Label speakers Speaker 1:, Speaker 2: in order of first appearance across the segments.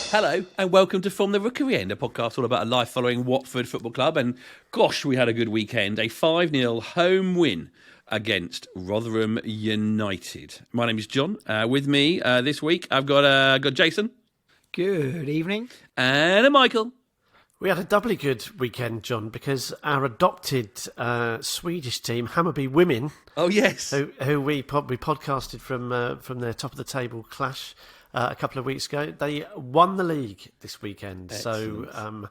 Speaker 1: Hello and welcome to From the Rookery End, a podcast all about a life following Watford Football Club. And gosh, we had a good weekend. A 5-0 home win against Rotherham United. My name is John. With me this week, I've got Jason.
Speaker 2: Good evening.
Speaker 1: And a Michael.
Speaker 3: We had a doubly good weekend, John, because our adopted Swedish team, Hammarby Women,
Speaker 1: oh yes,
Speaker 3: who we podcasted from their top of the table clash a couple of weeks ago, they won the league this weekend.
Speaker 1: Excellent.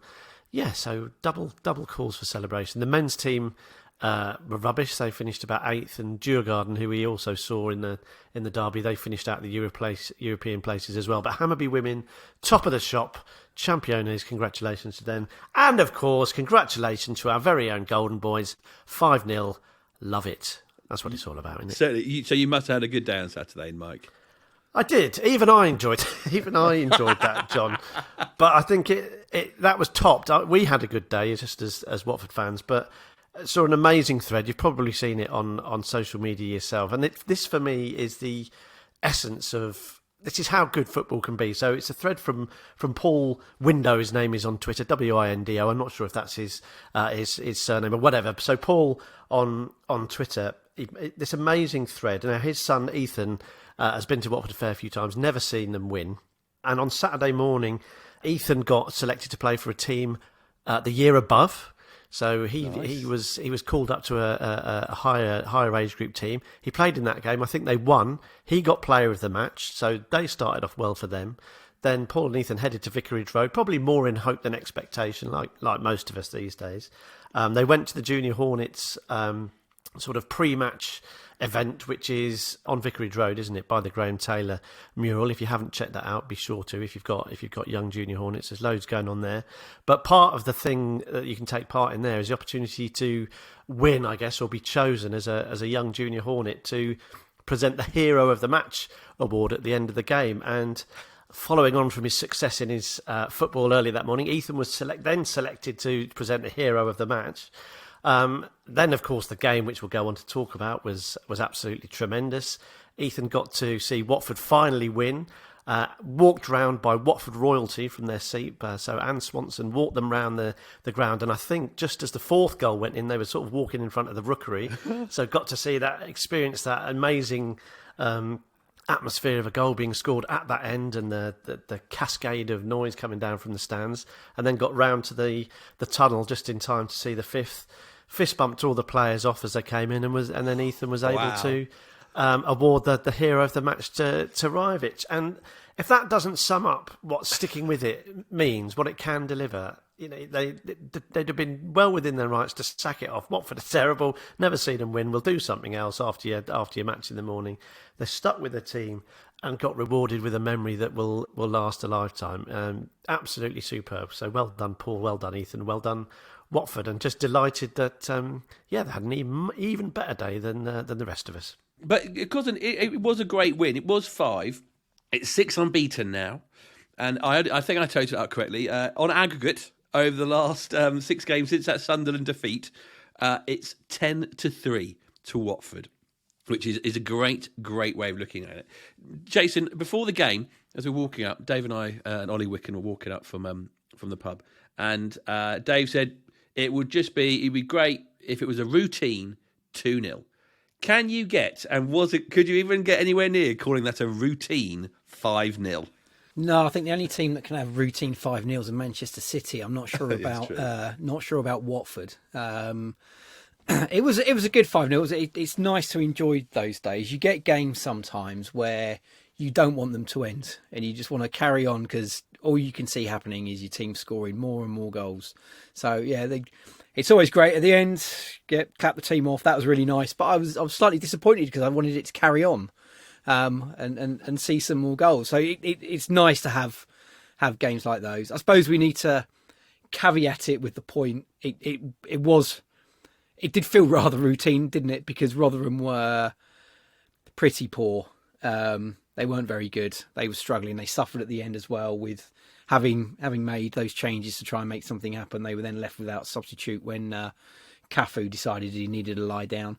Speaker 3: So double cause for celebration. The men's team were rubbish. They finished about 8th, and Djurgården, who we also saw in the derby, they finished out the European places as well. But Hammarby Women, top of the shop. Championes, congratulations to them. And, of course, congratulations to our very own Golden Boys. 5-0, love it. That's what it's all about, isn't it?
Speaker 1: So you must have had a good day on Saturday, Mike.
Speaker 3: I did. Even I enjoyed that, John. But I think that was topped. We had a good day, just as Watford fans, but saw an amazing thread. You've probably seen it on social media yourself. And this, for me, is the essence of... This is how good football can be. So it's a thread from Paul Window. His name is on Twitter, Windo. I'm not sure if that's his surname or whatever. So Paul on Twitter, this amazing thread. Now his son Ethan has been to Watford a fair few times, never seen them win. And on Saturday morning, Ethan got selected to play for a team the year above. So he was called up to a higher age group team. He played in that game. I think they won. He got player of the match, so they started off well for them. Then Paul and Ethan headed to Vicarage Road, probably more in hope than expectation, like most of us these days. They went to the Junior Hornets sort of pre-match event, which is on Vicarage Road, isn't it, by the Graham Taylor mural. If you haven't checked that out, be sure to. If you've got young Junior Hornets, there's loads going on there. But part of the thing that you can take part in there is the opportunity to win, I guess, or be chosen as a young Junior Hornet to present the Hero of the Match award at the end of the game. And following on from his success in his football earlier that morning, Ethan was selected to present the Hero of the Match. Then, of course, the game, which we'll go on to talk about, was absolutely tremendous. Ethan got to see Watford finally win, walked round by Watford royalty from their seat. So Anne Swanson walked them round the ground. And I think just as the fourth goal went in, they were sort of walking in front of the Rookery. So got to see that, experience that amazing atmosphere of a goal being scored at that end and the cascade of noise coming down from the stands. And then got round to the tunnel just in time to see the fifth. Fist bumped all the players off as they came in, and then Ethan was able to award the Hero of the Match to Rajvic. And if that doesn't sum up what sticking with it means, what it can deliver, you know, they'd have been well within their rights to sack it off. Watford are terrible, never seen them win. We'll do something else after your match in the morning. They stuck with the team and got rewarded with a memory that will last a lifetime. Absolutely superb. So well done, Paul. Well done, Ethan. Well done, Watford, and just delighted that they had an even better day than the rest of us.
Speaker 1: But it was a great win. It was 5. It's 6 unbeaten now, and I think I totaled it out correctly. On aggregate, over the last 6 games since that Sunderland defeat, it's 10-3 to Watford, which is a great way of looking at it. Jason, before the game, as we're walking up, Dave and I and Ollie Wicken were walking up from the pub, and Dave said it'd be great if it was a routine 2-0. Can you could you even get anywhere near calling that a routine 5-0?
Speaker 2: No, I think the only team that can have routine 5-0 is Manchester City. I'm not sure about Watford. It was a good 5-0. It's nice to enjoy those days. You get games sometimes where you don't want them to end and you just want to carry on because all you can see happening is your team scoring more and more goals. So yeah, it's always great at the end. Clap the team off. That was really nice. But I was slightly disappointed because I wanted it to carry on and see some more goals. So it's nice to have games like those. I suppose we need to caveat it with the point. It did feel rather routine, didn't it? Because Rotherham were pretty poor. They weren't very good. They were struggling. They suffered at the end as well with having made those changes to try and make something happen. They were then left without a substitute when Cafu decided he needed to lie down.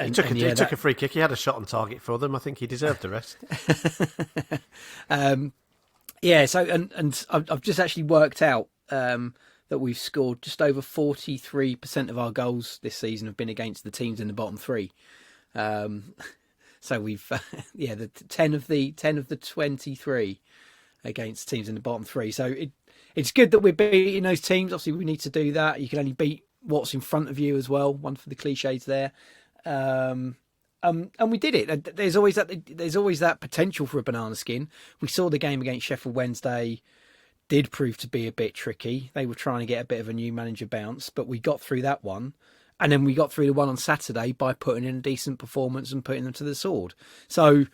Speaker 3: He took a free kick. He had a shot on target for them. I think he deserved the rest.
Speaker 2: So and I've just actually worked out that we've scored just over 43% of our goals this season have been against the teams in the bottom three. So we've the 10 of the 23 against teams in the bottom three. So it's good that we're beating those teams. Obviously, we need to do that. You can only beat what's in front of you as well. One for the cliches there. And we did it. There's always that potential for a banana skin. We saw the game against Sheffield Wednesday did prove to be a bit tricky. They were trying to get a bit of a new manager bounce, but we got through that one. And then we got through the one on Saturday by putting in a decent performance and putting them to the sword. So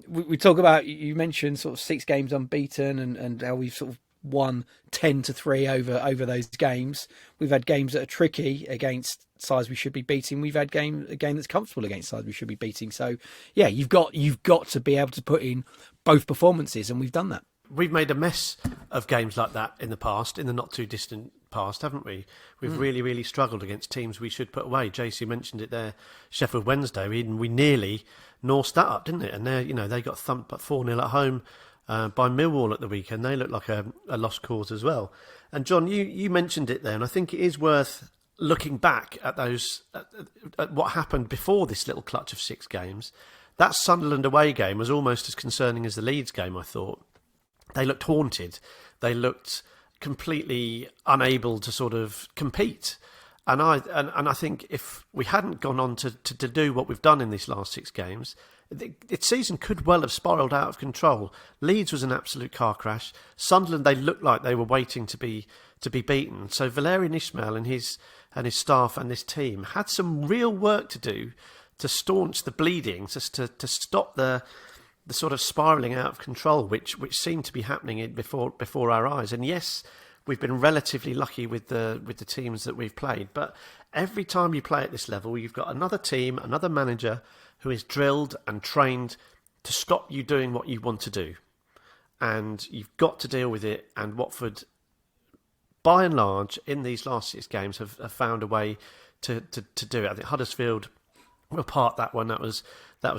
Speaker 2: we talk about, you mentioned sort of 6 games unbeaten and how we've sort of won 10-3 over those games. We've had games that are tricky against sides we should be beating. We've had a game that's comfortable against sides we should be beating. So yeah, you've got to be able to put in both performances, and we've done that.
Speaker 3: We've made a mess of games like that in the past, in the not too distant past, haven't we? We've really, really struggled against teams we should put away. JC mentioned it there, Sheffield Wednesday. We nearly norsed that up, didn't it? And they got thumped at 4-0 at home by Millwall at the weekend. They looked like a lost cause as well. And John, you mentioned it there, and I think it is worth looking back at those at what happened before this little clutch of 6 games. That Sunderland away game was almost as concerning as the Leeds game, I thought. They looked haunted. They looked completely unable to sort of compete. And I think if we hadn't gone on to do what we've done in these last 6 games, its season could well have spiralled out of control. Leeds was an absolute car crash. Sunderland, they looked like they were waiting to be beaten. So Valérien Ismaël and his staff and this team had some real work to do to staunch the bleeding, just to stop the sort of spiralling out of control, which seemed to be happening before our eyes. And yes, we've been relatively lucky with the teams that we've played, but every time you play at this level, you've got another team, another manager who is drilled and trained to stop you doing what you want to do, and you've got to deal with it. And Watford, by and large, in these last 6 games, have found a way to do it. I think Huddersfield were part that one. That was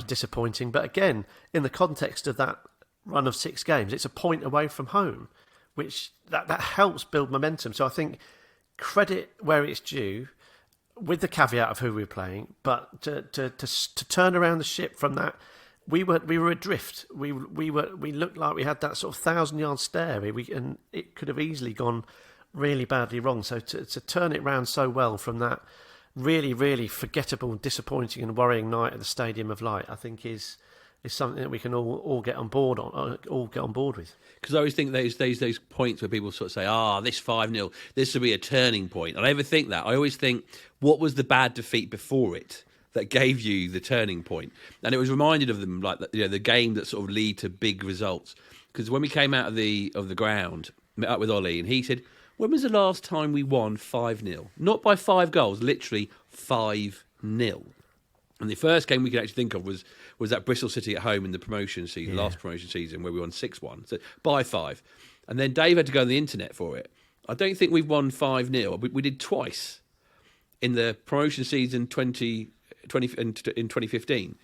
Speaker 3: disappointing. But again, in the context of that run of 6 games, it's a point away from home, which that helps build momentum. So I think credit where it's due, with the caveat of who we were playing, but to turn around the ship from that, we were adrift. We looked like we had that sort of 1,000-yard stare, and it could have easily gone really badly wrong. So to turn it round so well from that really, really forgettable, disappointing and worrying night at the Stadium of Light, I think is something that we can all get on board with.
Speaker 1: Because I always think those points where people sort of say, this 5-0, this will be a turning point. And I never think that. I always think, what was the bad defeat before it that gave you the turning point? And it was reminded of them, like the game that sort of lead to big results. Because when we came out of the ground, met up with Ollie, and he said, when was the last time we won 5-0? Not by 5 goals, literally 5-0. And the first game we could actually think of was that Bristol City at home in the promotion season, last promotion season, where we won 6-1, so by 5. And then Dave had to go on the internet for it. I don't think we've won 5-0. We did twice in the promotion season in 2015.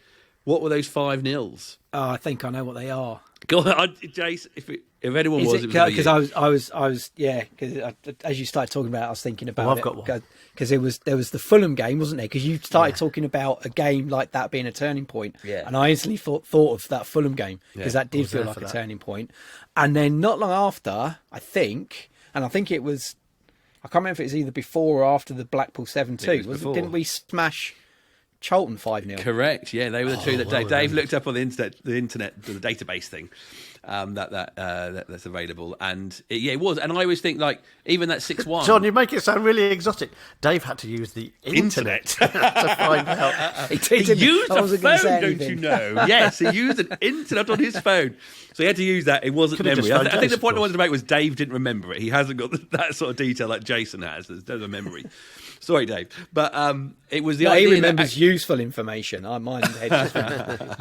Speaker 1: What were those 5-0s?
Speaker 2: Oh, I think I know what they are.
Speaker 1: Go on, Jace. If anyone was, it was
Speaker 2: because I was because as you started talking about it, I was thinking about
Speaker 3: I've got one.
Speaker 2: Because there was the Fulham game, wasn't there? Because you started talking about a game like that being a turning point, and I instantly thought of that Fulham game because that did feel like a turning point. And then not long after, I think it was, I can't remember if it was either before or after the Blackpool 7-2. Didn't we smash Charlton 5-0?
Speaker 1: Correct. Yeah, they were the two that Dave looked up on the internet, the database thing that's available, and it was. And I always think, like, even that 6-1.
Speaker 3: John, you make it sound really exotic. Dave had to use the internet to find out.
Speaker 1: He used a phone, don't you know? Yes, he used an internet on his phone, so he had to use that. It wasn't memory. I think the point I wanted to make was Dave didn't remember it. He hasn't got that sort of detail like Jason has. There's no memory. Sorry, Dave, but it was the idea.
Speaker 2: He remembers useful information. Mine just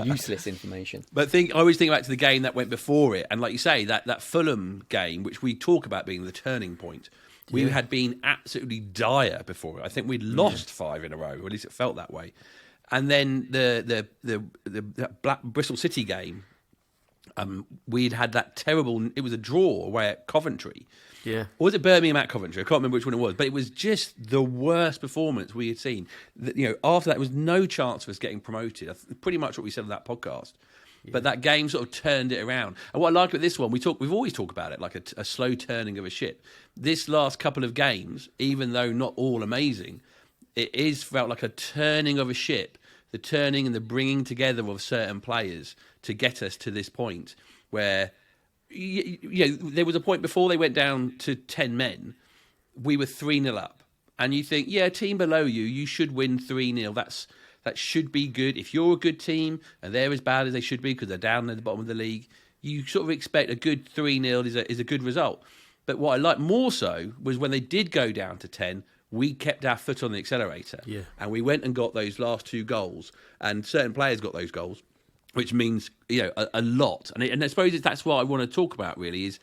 Speaker 2: useless information.
Speaker 1: But I always think back to the game that went before it, and like you say, that Fulham game, which we talk about being the turning point. We had been absolutely dire before it. I think we'd lost 5 in a row, or at least it felt that way. And then the Black Bristol City game, we'd had that terrible. It was a draw away at Coventry.
Speaker 3: Yeah.
Speaker 1: Or was it Birmingham at Coventry? I can't remember which one it was, but it was just the worst performance we had seen. After that, there was no chance of us getting promoted. Pretty much what we said on that podcast. Yeah. But that game sort of turned it around. And what I like about this one, we've always talked about it like a slow turning of a ship. This last couple of games, even though not all amazing, it is felt like a turning of a ship, the turning and the bringing together of certain players to get us to this point where. There was a point before they went down to 10 men, we were 3-0 up. And you think, a team below you should win 3-0. That should be good. If you're a good team and they're as bad as they should be because they're down at the bottom of the league, you sort of expect a good 3-0 is a good result. But what I liked more so was when they did go down to 10, we kept our foot on the accelerator. Yeah. And we went and got those last 2 goals. And certain players got those goals. Which means a lot, and I suppose that's what I want to talk about. Really, is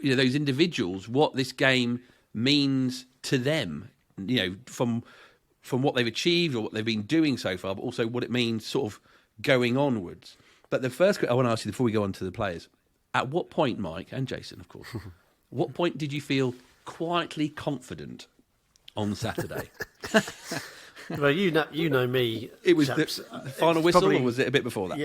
Speaker 1: those individuals, what this game means to them. From what they've achieved or what they've been doing so far, but also what it means sort of going onwards. But the first I want to ask you before we go on to the players: at what point, Mike and Jason, of course, what point did you feel quietly confident on Saturday?
Speaker 3: Well, you know me.
Speaker 1: It was the final whistle, probably, or was it a bit before that?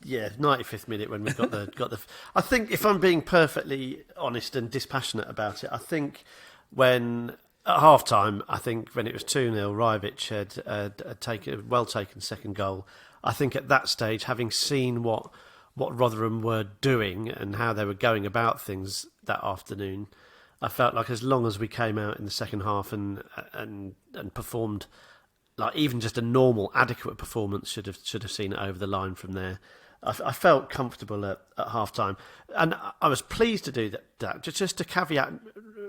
Speaker 3: Yeah, 95th minute when we got the. I think if I'm being perfectly honest and dispassionate about it, I think when at half time, I think when it was 2-0, Rajvic had taken a well taken second goal. I think at that stage, having seen what Rotherham were doing and how they were going about things that afternoon, I felt like as long as we came out in the second half and performed. Like even just a normal, adequate performance should have seen it over the line from there. I felt comfortable at half time, and I was pleased to do that. Just to caveat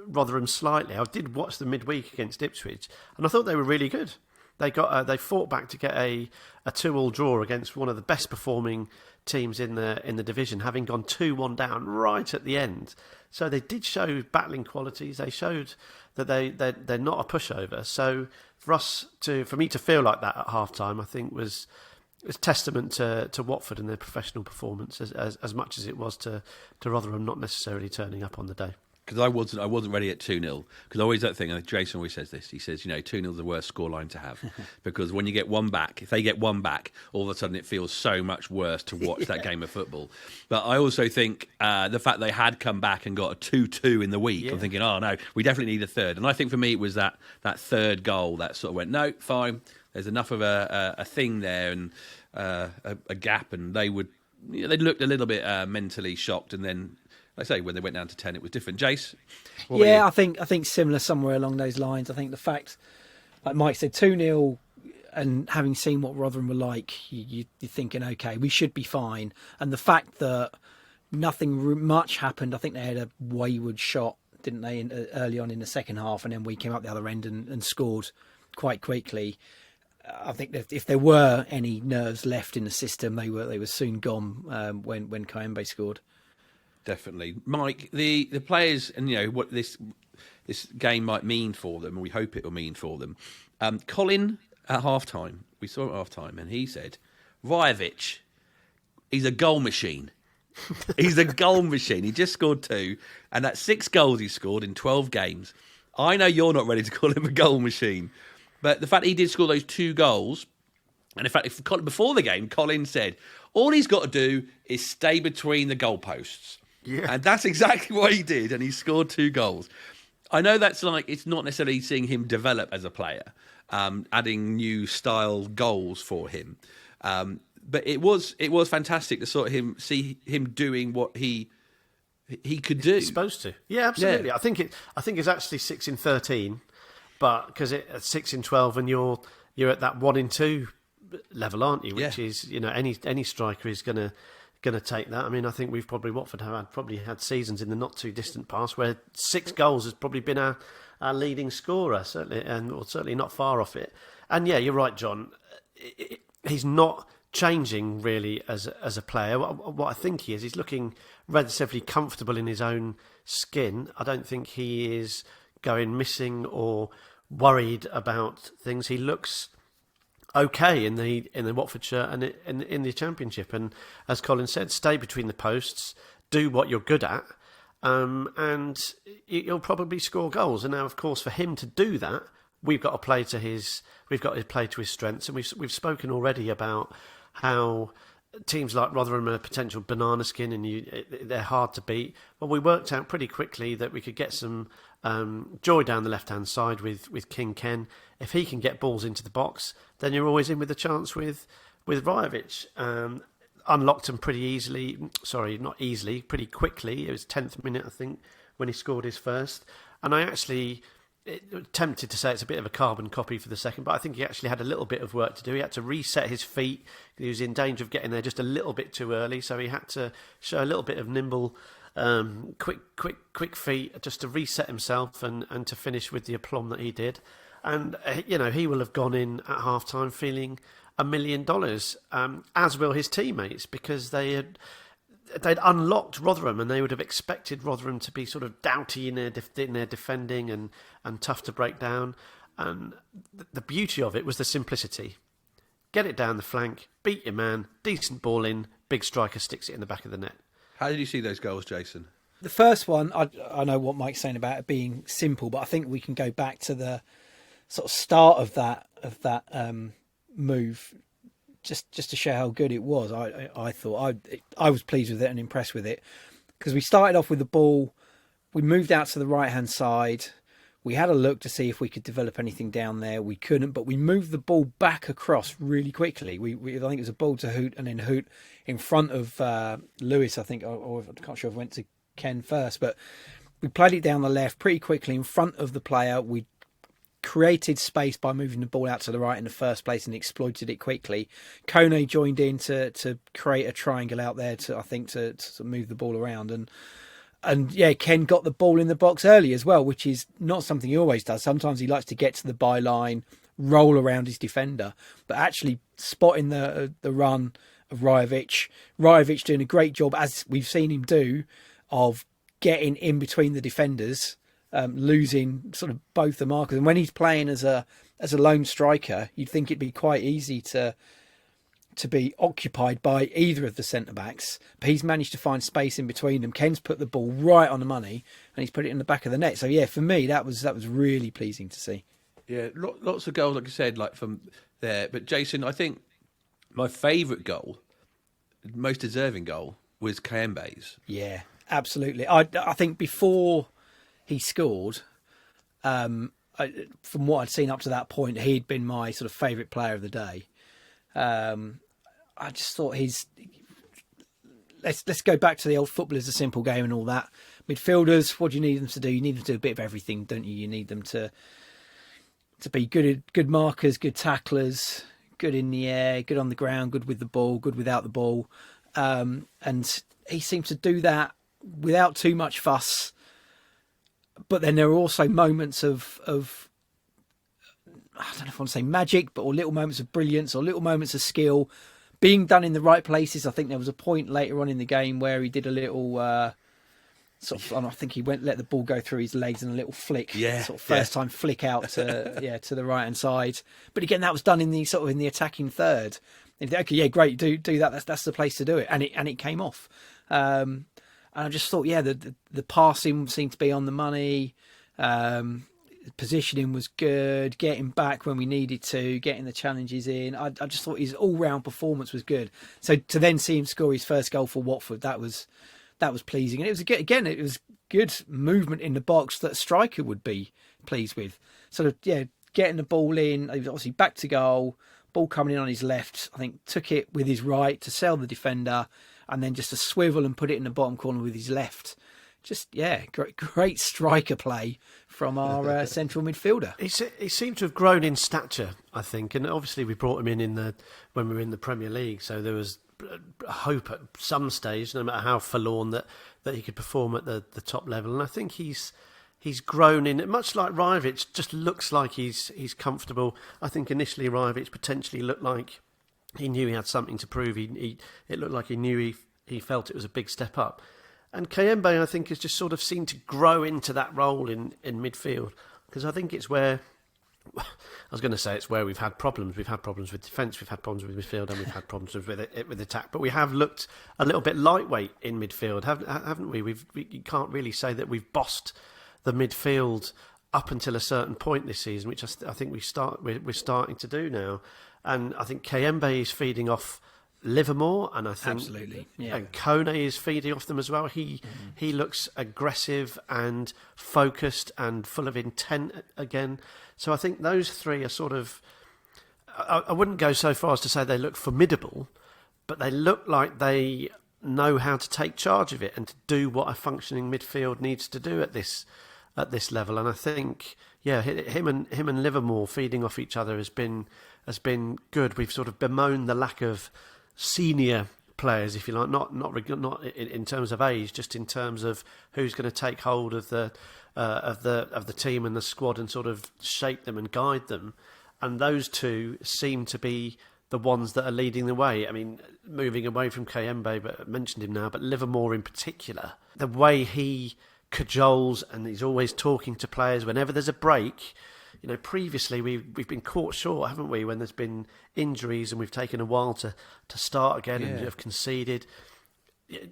Speaker 3: Rotherham slightly, I did watch the midweek against Ipswich, and I thought they were really good. They they fought back to get a 2-2 draw against one of the best performing teams in the division, having gone 2-1 down right at the end. So they did show battling qualities. They showed that they're not a pushover. So for me to feel like that at half time, I think was testament to Watford and their professional performance as much as it was to Rotherham not necessarily turning up on the day.
Speaker 1: Because I wasn't ready at 2-0. Because I always that thing, and Jason always says this. He says, 2-0 is the worst scoreline to have. Because when you get one back, if they get one back, all of a sudden it feels so much worse to watch that game of football. But I also think the fact they had come back and got a 2-2 in the week, I'm thinking, oh no, we definitely need a third. And I think for me it was that third goal that sort of went, no, fine, there's enough of a thing there and a gap, and they looked a little bit mentally shocked, and then. I say when they went down to 10, it was different. Jace,
Speaker 2: I think similar somewhere along those lines. I think the fact, like Mike said, 2-0, and having seen what Rotherham were like, you're thinking, okay, we should be fine. And the fact that nothing much happened, I think they had a wayward shot, didn't they, early on in the second half, and then we came out the other end and scored quite quickly. I think that if there were any nerves left in the system, they were soon gone when Kayembe scored.
Speaker 1: Definitely, Mike. The players, and what this game might mean for them, and we hope it will mean for them. Colin at halftime, we saw at halftime, and he said, "Rajvic, he's a goal machine. He's a goal machine. He just scored 2, and that's 6 goals he scored in 12 games. I know you're not ready to call him a goal machine, but the fact that he did score those 2 goals." And in fact, before the game, Colin said, all he's got to do is stay between the goalposts. Yeah. And that's exactly what he did, and he scored 2 goals. I know that's it's not necessarily seeing him develop as a player, adding new style goals for him. But it was fantastic to see him doing what he could do.
Speaker 3: He's supposed to. Yeah, absolutely. Yeah. I think it's actually 6 in 13, but because it's 6 in 12 and you're at that 1 in 2 level, aren't you? Which is, any striker is going to take that. I mean, I think Watford have probably had seasons in the not too distant past where 6 goals has probably been our leading scorer, certainly not far off it. And yeah, you're right, John. He's not changing really as a player. What I think he's looking relatively comfortable in his own skin. I don't think he is going missing or worried about things. He looks okay in the Watford shirt and in the Championship. And as Colin said, stay between the posts, do what you're good at, and you'll probably score goals. And now, of course, for him to do that, we've got to play to his strengths. And we've spoken already about how teams like Rotherham are a potential banana skin, and they're hard to beat. Well, we worked out pretty quickly that we could get some joy down the left-hand side with King Ken. If he can get balls into the box, then you're always in with a chance with Rajovic. Unlocked them pretty easily. Sorry, not easily, pretty quickly. It was 10th minute, I think, when he scored his first. And I actually tempted to say it's a bit of a carbon copy for the second, but I think he actually had a little bit of work to do. He had to reset his feet. He was in danger of getting there just a little bit too early, so he had to show a little bit of nimble, quick feet just to reset himself and to finish with the aplomb that he did. And he will have gone in at half time feeling $1 million, as will his teammates, because they'd unlocked Rotherham, and they would have expected Rotherham to be sort of doughty in their defending and tough to break down. And the beauty of it was the simplicity. Get it down the flank, beat your man, decent ball in, big striker sticks it in the back of the net.
Speaker 1: How did you see those goals, Jason?
Speaker 2: The first one, I know what Mike's saying about it being simple, but I think we can go back to the sort of start of that move, just to show how good it was. I thought I was pleased with it and impressed with it, because we started off with the ball, we moved out to the right hand side, we had a look to see if we could develop anything down there. We couldn't, but we moved the ball back across really quickly. I think it was a ball to Hoot, and then Hoot in front of Lewis, I think, or I'm not sure if it went to Ken first, but we played it down the left pretty quickly in front of the player. We created space by moving the ball out to the right in the first place and exploited it quickly. Kone joined in to create a triangle out there to move the ball around, and yeah, Ken got the ball in the box early as well, which is not something he always does. Sometimes he likes to get to the byline, roll around his defender, but actually spotting the run of Rajovic doing a great job, as we've seen him do, of getting in between the defenders, losing sort of both the markers. And when he's playing as a lone striker, you'd think it'd be quite easy to be occupied by either of the centre-backs, but he's managed to find space in between them. Ken's put the ball right on the money, and he's put it in the back of the net. So yeah, for me, that was really pleasing to see.
Speaker 1: Yeah, lots of goals, like I said, like from there. But Jason, I think my favourite goal, most deserving goal, was Kayembe's.
Speaker 2: Yeah, absolutely. I think before he scored, from what I'd seen up to that point, he'd been my sort of favourite player of the day. I just thought let's go back to the old football is a simple game and all that. Midfielders, what do you need them to do? You need them to do a bit of everything, don't you? You need them to be good markers, good tacklers, good in the air, good on the ground, good with the ball, good without the ball. And he seemed to do that without too much fuss. But then there are also moments of I don't know if I want to say magic, or little moments of brilliance, or little moments of skill being done in the right places. I think there was a point later on in the game where he did a little I think he let the ball go through his legs and a little flick, first time flick out to to the right hand side. But again, that was done in the attacking third. And okay, yeah, great, do that. That's the place to do it, and it came off. And I just thought, yeah, the passing seemed to be on the money. Positioning was good, getting back when we needed to, getting the challenges in. I just thought his all-round performance was good. So to then see him score his first goal for Watford, that was pleasing. And it was good movement in the box that a striker would be pleased with. Sort of, yeah, getting the ball in, obviously back to goal, ball coming in on his left, I think took it with his right to sell the defender, and then just a swivel and put it in the bottom corner with his left. Just, yeah, great striker play from our central midfielder.
Speaker 3: He seemed to have grown in stature, I think, and obviously we brought him in when we were in the Premier League, so there was hope at some stage, no matter how forlorn, that he could perform at the top level. And I think he's grown in it, much like Rajovic. Just looks like he's comfortable. I think initially Rajovic potentially looked like he knew he had something to prove. It looked like he knew he felt it was a big step up. And Kayembe, I think, has just sort of seemed to grow into that role in midfield, because I think it's where I was going to say it's where we've had problems. We've had problems with defence, we've had problems with midfield, and we've had problems with attack. But we have looked a little bit lightweight in midfield, haven't we? You can't really say that we've bossed the midfield up until a certain point this season, which I think we're starting to do now. And I think Kayembe is feeding off Livermore, and I think
Speaker 2: absolutely, yeah.
Speaker 3: And Kone is feeding off them as well. He looks aggressive and focused and full of intent again. So I think those three are sort of, I wouldn't go so far as to say they look formidable, but they look like they know how to take charge of it and to do what a functioning midfield needs to do at this level. And I think, yeah, him and Livermore feeding off each other has been good. We've sort of bemoaned the lack of senior players, if you like, not in terms of age, just in terms of who's going to take hold of the team and the squad and sort of shape them and guide them. And those two seem to be the ones that are leading the way. I mean, moving away from Kayembe, but I mentioned him now, but Livermore in particular, the way he cajoles and he's always talking to players whenever there's a break. You know, previously we've been caught short, haven't we, when there's been injuries and we've taken a while to start again and have conceded.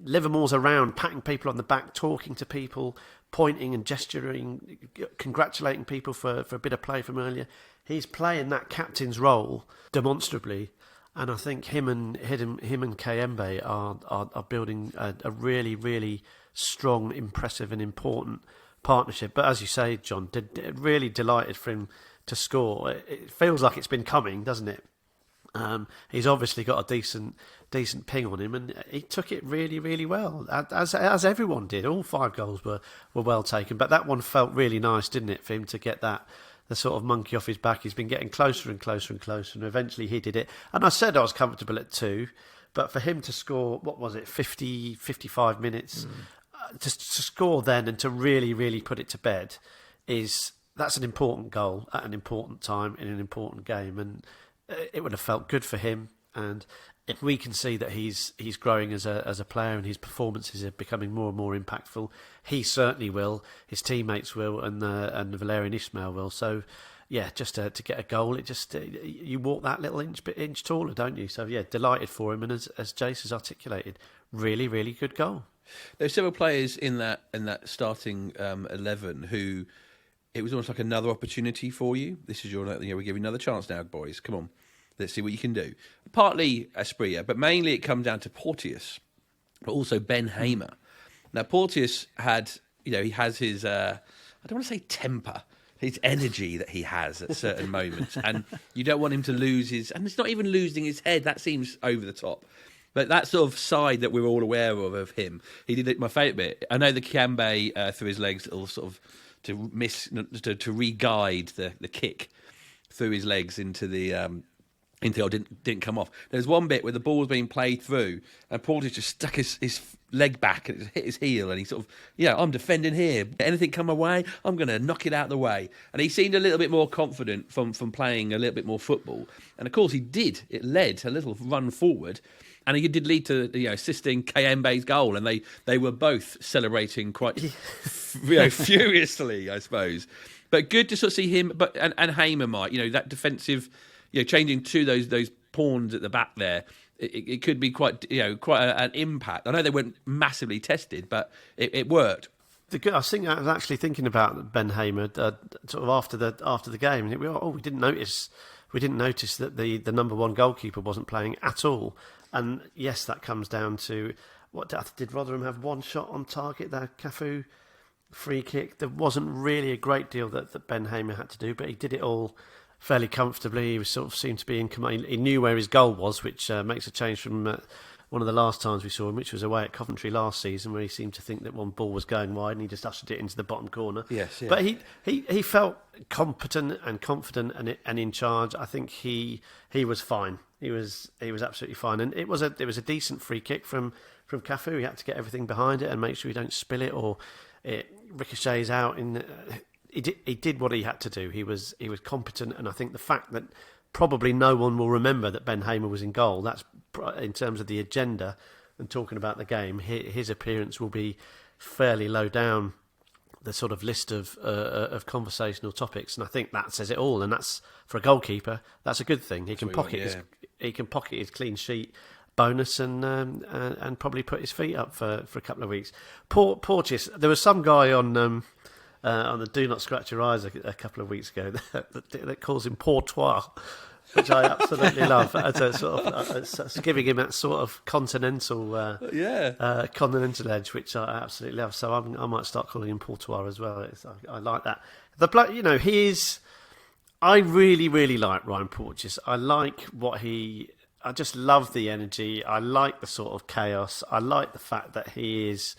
Speaker 3: Livermore's around, patting people on the back, talking to people, pointing and gesturing, congratulating people for a bit of play from earlier. He's playing that captain's role demonstrably, and I think him and Kayembe are building a really, really strong, impressive and important partnership. But as you say, John, really delighted for him to score. It feels like it's been coming, doesn't it? He's obviously got a decent ping on him, and he took it really, really well, as everyone did. All 5 goals were well taken, but that one felt really nice, didn't it, for him to get the sort of monkey off his back. He's been getting closer and closer and closer, and eventually he did it. And I said I was comfortable at 2, but for him to score, what was it, 55 minutes, to score then and to really, really put it to bed, that's an important goal at an important time in an important game, and it would have felt good for him. And if we can see that he's growing as a player and his performances are becoming more and more impactful, he certainly will. His teammates will, and Valerian Ismail will. So, yeah, just to get a goal, it just you walk that little inch taller, don't you? So yeah, delighted for him, and as Jace has articulated, really, really good goal.
Speaker 1: There's several players in that starting 11 who it was almost like another opportunity for you. This is your, we're giving you another chance now, boys. Come on, let's see what you can do. Partly Asprilla, but mainly it comes down to Porteous, but also Ben Hamer. Now Porteous had, he has his, I don't want to say temper, his energy that he has at certain moments, and you don't want him to lose his, and it's not even losing his head. That seems over the top. But that sort of side that we're all aware of him, he did it. My favourite bit. I know the Kayembe through his legs, little sort of to re-guide the kick through his legs into the didn't come off. There's one bit where the ball was being played through, and Porter just stuck his leg back and it hit his heel, and he sort of, I'm defending here. Anything come away, I'm going to knock it out of the way. And he seemed a little bit more confident from playing a little bit more football. And of course he did. It led to a little run forward. And it did lead to assisting Kayembe's goal, and they were both celebrating quite furiously, I suppose. But good to sort of see him, and Hamer might, that defensive, changing to those pawns at the back there. It could be quite an impact. I know they weren't massively tested, but it worked.
Speaker 3: I was actually thinking about Ben Hamer sort of after the game, and we didn't notice that the number one goalkeeper wasn't playing at all. And yes, that comes down to did Rotherham have one shot on target? That Cafu free kick. There wasn't really a great deal that Ben Hamer had to do, but he did it all fairly comfortably. He sort of seemed to be in command. He knew where his goal was, which makes a change from one of the last times we saw him, which was away at Coventry last season, where he seemed to think that one ball was going wide and he just ushered it into the bottom corner.
Speaker 1: Yes, yeah.
Speaker 3: But he felt competent and confident and in charge. I think he was fine. He was absolutely fine, and it was a decent free kick from Cafu. He had to get everything behind it and make sure he don't spill it or it ricochets out. He did what he had to do. He was competent, and I think the fact that probably no one will remember that Ben Hamer was in goal. That's in terms of the agenda and talking about the game. His appearance will be fairly low down the sort of list of conversational topics, and I think that says it all. And that's, for a goalkeeper, that's a good thing. He can pocket his clean sheet bonus and probably put his feet up for a couple of weeks. Porteous, there was some guy on the Do Not Scratch Your Eyes a couple of weeks ago that calls him Portois, which I absolutely love. As a sort of it's giving him that sort of continental edge, which I absolutely love. So I might start calling him Portois as well. I like that. The bloke, he is. I really, really like Ryan Porteous. I like I just love the energy. I like the sort of chaos. I like the fact that he is,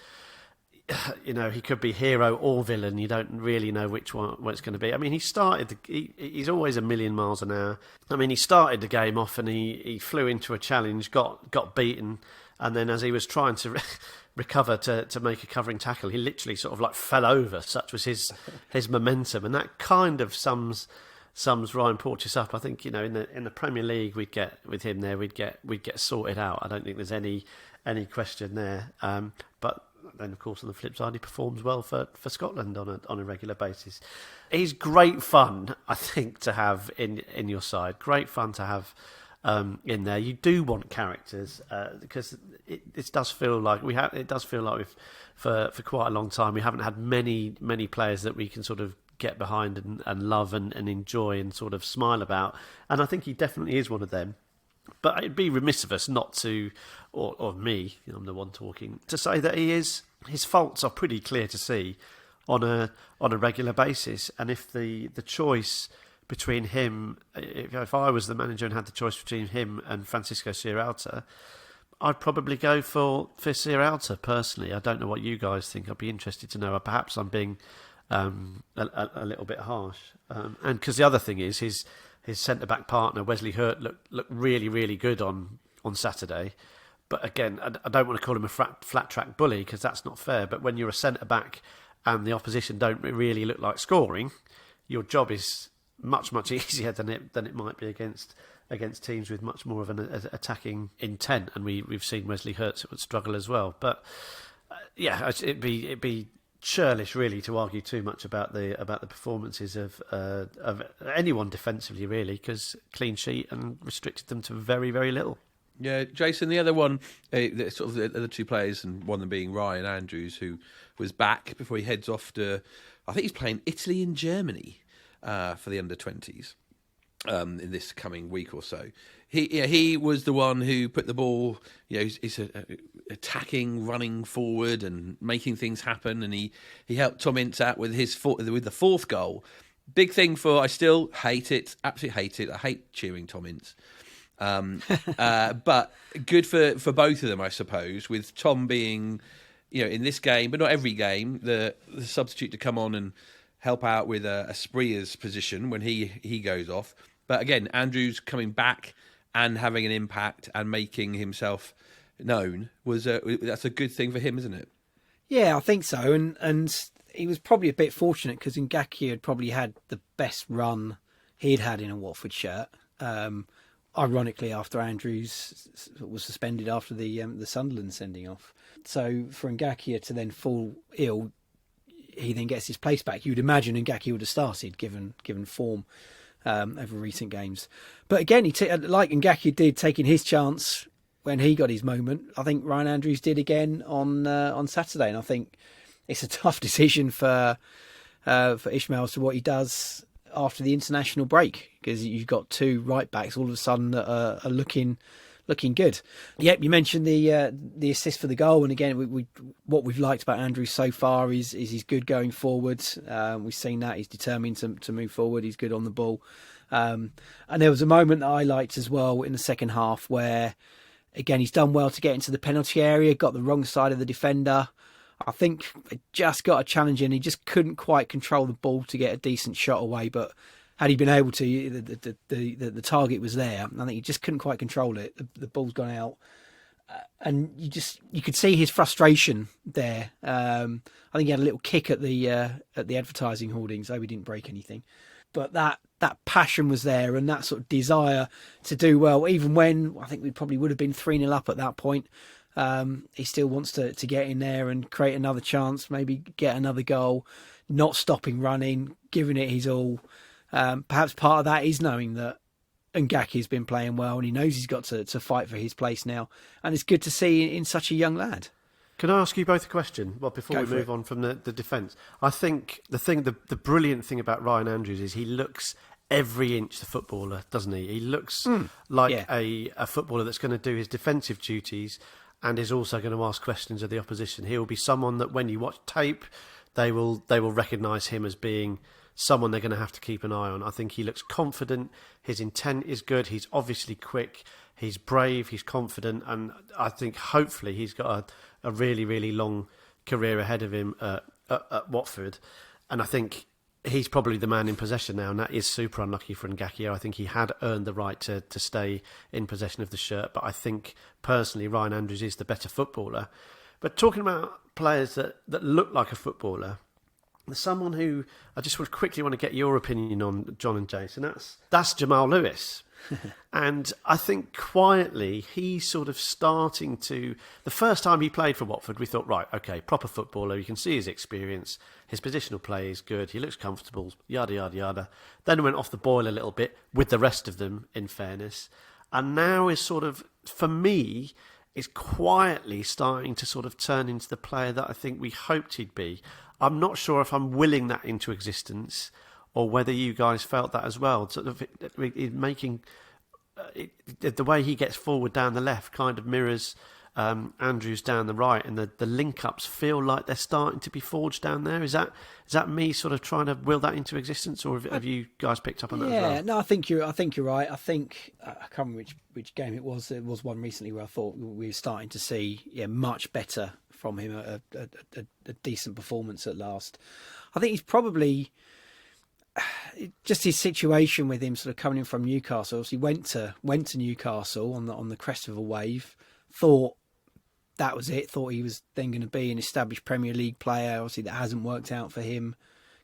Speaker 3: he could be hero or villain. You don't really know which one what it's going to be. I mean, he's always a million miles an hour. I mean, he started the game off and he flew into a challenge, got beaten, and then as he was trying to recover to make a covering tackle, he literally sort of like fell over. Such was his momentum, and that kind of sums Ryan Porteous up. I think in the Premier League we'd get with him there we'd get sorted out. I don't think there's any question there. But then of course on the flip side he performs well for Scotland on a regular basis. He's great fun, I think, to have in your side. Great fun to have in there. You do want characters because it does feel like for quite a long time we haven't had many players that we can sort of get behind and love and enjoy and sort of smile about, and I think he definitely is one of them. But it'd be remiss of us not to, or me, I'm the one talking, to say that his faults are pretty clear to see on a regular basis. And if the choice between him, if I was the manager and had the choice between him and Francisco Sierralta, I'd probably go for Sierralta personally. I don't know what you guys think. I'd be interested to know. Perhaps I'm being a little bit harsh, and because the other thing is his centre-back partner Wesley Hurt looked really, really good on Saturday. But again, I don't want to call him a flat track bully because that's not fair. But when you're a centre-back and the opposition don't really look like scoring, your job is much easier than it might be against teams with much more of an attacking intent. And we've seen Wesley Hurt struggle as well. But it'd be churlish really to argue too much about the performances of anyone defensively, really, because clean sheet and restricted them to very, very little.
Speaker 1: Yeah, Jason, the other one, the other two players, and one of them being Ryan Andrews, who was back before he heads off to, I think he's playing Italy and Germany for the under-20s in this coming week or so. He was the one who put the ball, he's attacking, running forward and making things happen, and he helped Tom Ince out with the fourth goal. Big thing I still hate it, absolutely hate it. I hate cheering Tom Ince. But good for both of them, I suppose, with Tom being, in this game, but not every game, the substitute to come on and help out with a Spreer's position when he goes off. But again, Andrews coming back and having an impact and making himself known that's a good thing for him, isn't it?
Speaker 2: Yeah, I think so. And he was probably a bit fortunate because Ngakia had probably had the best run he'd had in a Watford shirt. Ironically, after Andrews was suspended after the Sunderland sending off. So for Ngakia to then fall ill, he then gets his place back. You'd imagine Ngakia would have started given form over recent games. But again, like Ngakia did, taking his chance when he got his moment. I think Ryan Andrews did again on Saturday, and I think it's a tough decision for Ishmael as to what he does after the international break, because you've got two right backs all of a sudden that are looking good. Yep, you mentioned the assist for the goal, and again, what we've liked about Andrews so far is he's good going forward. We've seen that he's determined to move forward. He's good on the ball, and there was a moment that I liked as well in the second half where, again, he's done well to get into the penalty area, got the wrong side of the defender. I think it just got a challenge in. He just couldn't quite control the ball to get a decent shot away, but had he been able to, the target was there. I think he just couldn't quite control it. The ball's gone out, and you could see his frustration there. I think he had a little kick at the advertising hoardings, though he didn't break anything. But that passion was there, and that sort of desire to do well, even when I think we probably would have been 3-0 up at that point. He still wants to get in there and create another chance, maybe get another goal, not stopping running, giving it his all. Perhaps part of that is knowing that Ngaki's been playing well and he knows he's got to fight for his place now. And it's good to see in such a young lad.
Speaker 3: Can I ask you both a question? Well, before we move on from the defence, I think the brilliant thing about Ryan Andrews is he looks every inch the footballer, doesn't he? He looks like a footballer that's going to do his defensive duties and is also going to ask questions of the opposition. He will be someone that when you watch tape, they will recognise him as being someone they're going to have to keep an eye on. I think he looks confident. His intent is good. He's obviously quick. He's brave. He's confident. And I think hopefully he's got a really, really long career ahead of him at Watford. And I think he's probably the man in possession now. And that is super unlucky for Ngakia. I think he had earned the right to stay in possession of the shirt. But I think personally Ryan Andrews is the better footballer. But talking about players that look like a footballer, there's someone who I just would quickly want to get your opinion on, Jon and Jas, and that's Jamal Lewis. And I think quietly he's sort of starting to... The first time he played for Watford, we thought, right, OK, proper footballer, you can see his experience, his positional play is good, he looks comfortable, yada, yada, yada. Then went off the boil a little bit with the rest of them, in fairness. And now is sort of, for me, is quietly starting to sort of turn into the player that I think we hoped he'd be. I'm not sure if I'm willing that into existence or whether you guys felt that as well. Sort of making the way he gets forward down the left kind of mirrors Andrews down the right, and the link-ups feel like they're starting to be forged down there. Is that me sort of trying to will that into existence, or have you guys picked up on that as well?
Speaker 2: Yeah, no, I think you're right. I think I can't remember which game it was. It was one recently where I thought we were starting to see much better from him, a decent performance at last. I think he's probably just his situation with him sort of coming in from Newcastle. He went to Newcastle on the crest of a wave. Thought that was it. Thought he was then going to be an established Premier League player. Obviously, that hasn't worked out for him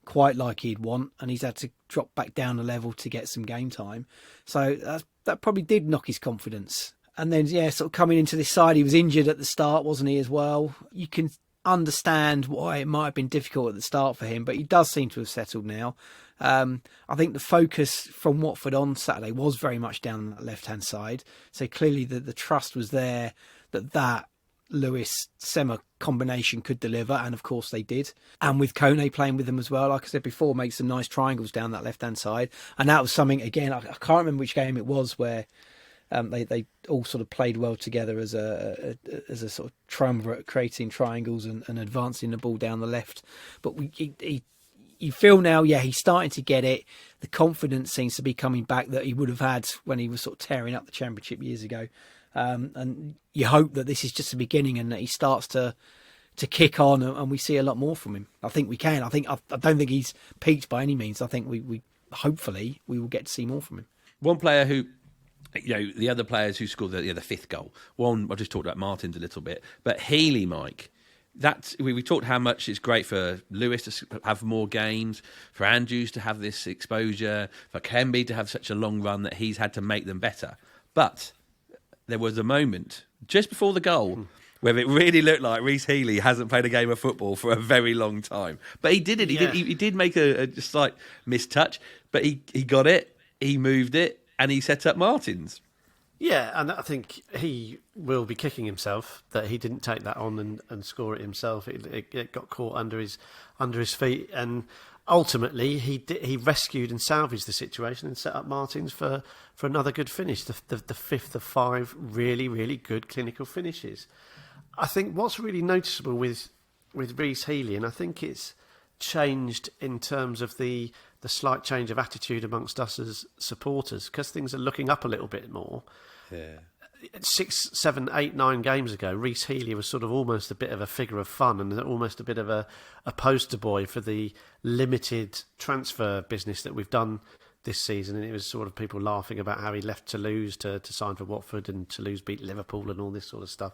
Speaker 2: quite like he'd want, and he's had to drop back down a level to get some game time. So that probably did knock his confidence. And then, sort of coming into this side, he was injured at the start, wasn't he, as well? You can understand why it might have been difficult at the start for him, but he does seem to have settled now. I think the focus from Watford on Saturday was very much down that left-hand side. So clearly the trust was there that Lewis-Sema combination could deliver, and of course they did. And with Kone playing with them as well, like I said before, makes some nice triangles down that left-hand side. And that was something, again, I can't remember which game it was where they all sort of played well together as a sort of triumvirate, creating triangles and advancing the ball down the left. But you feel now, he's starting to get it. The confidence seems to be coming back that he would have had when he was sort of tearing up the Championship years ago. And you hope that this is just the beginning and that he starts to kick on and we see a lot more from him. I think we can. I don't think he's peaked by any means. I think we hopefully we will get to see more from him.
Speaker 1: One player who, the other players who scored the fifth goal. One, I just talked about Martins a little bit, but Healy, Mike. We talked how much it's great for Lewis to have more games, for Andrews to have this exposure, for Kemby to have such a long run that he's had to make them better. But there was a moment just before the goal where it really looked like Reece Healy hasn't played a game of football for a very long time. But he did it. He did make a slight mistouch, but he got it, he moved it, and he set up Martins.
Speaker 3: Yeah, and I think he will be kicking himself that he didn't take that on and score it himself. It got caught under his feet, and ultimately he rescued and salvaged the situation and set up Martins for another good finish, the fifth of five really, really good clinical finishes. I think what's really noticeable with Reece Healy, and I think it's changed in terms of the slight change of attitude amongst us as supporters, because things are looking up a little bit more.
Speaker 1: Yeah.
Speaker 3: 6, 7, 8, 9 games ago, Reece Healy was sort of almost a bit of a figure of fun and almost a bit of a poster boy for the limited transfer business that we've done this season. And it was sort of people laughing about how he left Toulouse to sign for Watford, and Toulouse beat Liverpool and all this sort of stuff.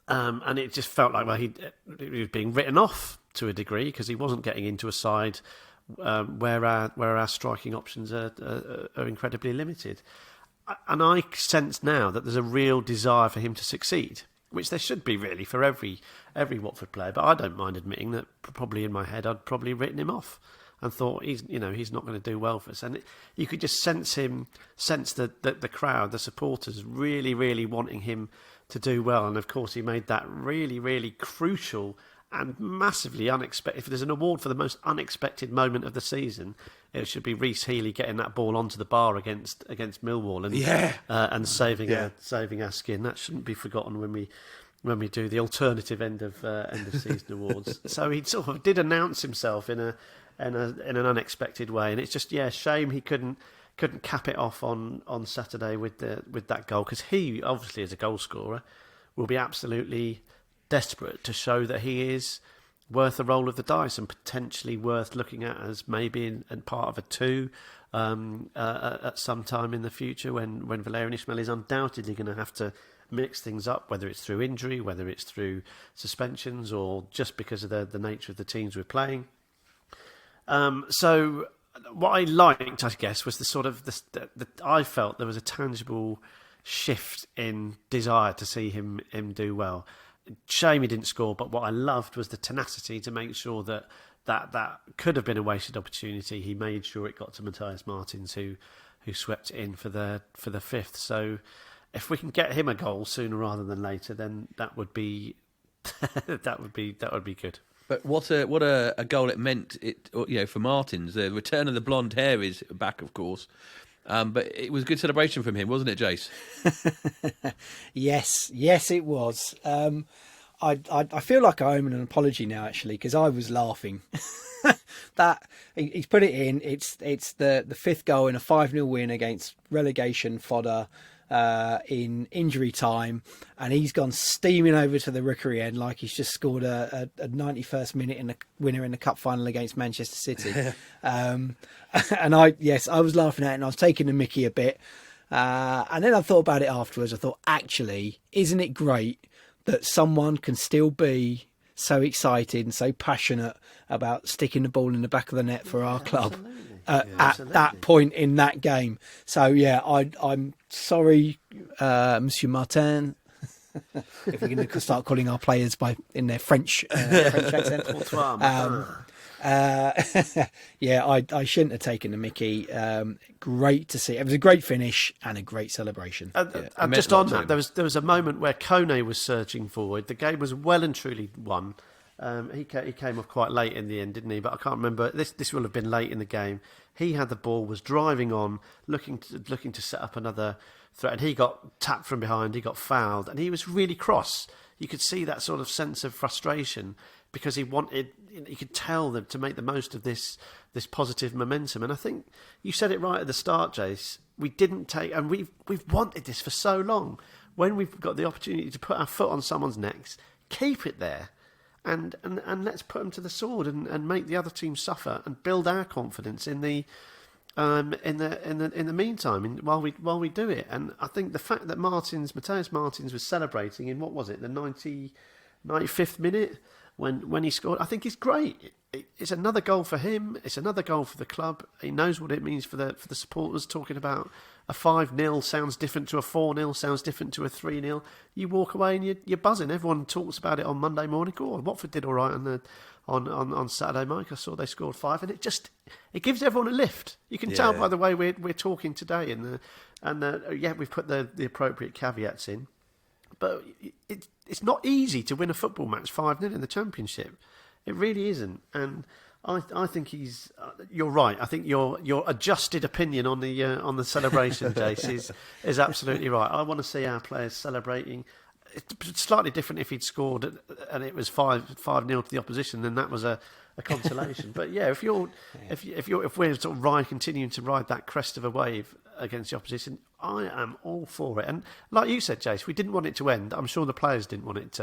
Speaker 3: And it just felt like he was being written off to a degree because he wasn't getting into a side where our striking options are incredibly limited. And I sense now that there's a real desire for him to succeed. which there should be really for every Watford player. But I don't mind admitting that probably in my head I'd probably written him off and thought he's not going to do well for us. And you could just sense the crowd, the supporters really, really wanting him to do well. And of course he made that really, really crucial and massively unexpected. If there's an award for the most unexpected moment of the season, it should be Reece Healey getting that ball onto the bar against Millwall and saving our skin. That shouldn't be forgotten when we do the alternative end of season awards. So he sort of did announce himself in an unexpected way, and it's just shame he couldn't cap it off on Saturday with that goal, because he obviously as a goal scorer will be absolutely desperate to show that he is worth a roll of the dice and potentially worth looking at as maybe in part of a two at some time in the future when Valérien Ismaël is undoubtedly going to have to mix things up, whether it's through injury, whether it's through suspensions, or just because of the nature of the teams we're playing. So what I liked, I guess, was the sort of I felt there was a tangible shift in desire to see him do well. Shame he didn't score, but what I loved was the tenacity to make sure that could have been a wasted opportunity. He made sure it got to Matthias Martins, who swept it in for the fifth. So if we can get him a goal sooner rather than later, then that would be that would be good.
Speaker 1: But what a goal it meant! For Martins, the return of the blonde hair is back, of course. But it was a good celebration from him, wasn't it, Jace?
Speaker 2: Yes, it was. I feel like I owe him an apology now, actually, because I was laughing. That he's put it in. It's the fifth goal in a 5-0 win against relegation fodder in injury time, and he's gone steaming over to the Rookery end like he's just scored a 91st minute in the winner in the cup final against Manchester City. And I was laughing at it, and I was taking the mickey a bit, and then I thought about it afterwards. I thought, actually, isn't it great that someone can still be so excited and so passionate about sticking the ball in the back of the net for our club at that point in that game. So I'm sorry, Monsieur Martin, if we're going to start calling our players in their French accent. I shouldn't have taken the mickey. Great to see. It was a great finish and a great celebration.
Speaker 3: And just on that, there was a moment where Kone was surging forward. The game was well and truly won. He came off quite late in the end, didn't he? But I can't remember. This will have been late in the game. He had the ball, was driving on, looking to set up another threat, and he got tapped from behind. He got fouled, and he was really cross. You could see that sort of sense of frustration because he wanted. You could tell them to make the most of this positive momentum. And I think you said it right at the start, Jace. We didn't take, and we've wanted this for so long. When we've got the opportunity to put our foot on someone's necks, keep it there. And let's put them to the sword and make the other team suffer and build our confidence in the meantime while we do it. And I think the fact that Matthias Martins was celebrating in, what was it, the 95th minute when he scored, I think is great. It's another goal for him. It's another goal for the club. He knows what it means for the supporters. Talking about a 5-0 sounds different to a 4-0, sounds different to a 3-0. You walk away and you're buzzing. Everyone talks about it on Monday morning. Oh, Watford did all right on Saturday, Mike. I saw they scored 5, and it gives everyone a lift. You can tell by the way we're talking today, we've put the appropriate caveats in. But it's not easy to win a football match 5-0 in the Championship. It really isn't. And I think he's. You're right. I think your adjusted opinion on the celebration, Jace, is absolutely right. I want to see our players celebrating. It's slightly different if he'd scored and it was 5-0 to the opposition, then that was a consolation. But yeah, if we're sort of continuing to ride that crest of a wave against the opposition, I am all for it. And like you said, Jace, we didn't want it to end. I'm sure the players didn't want it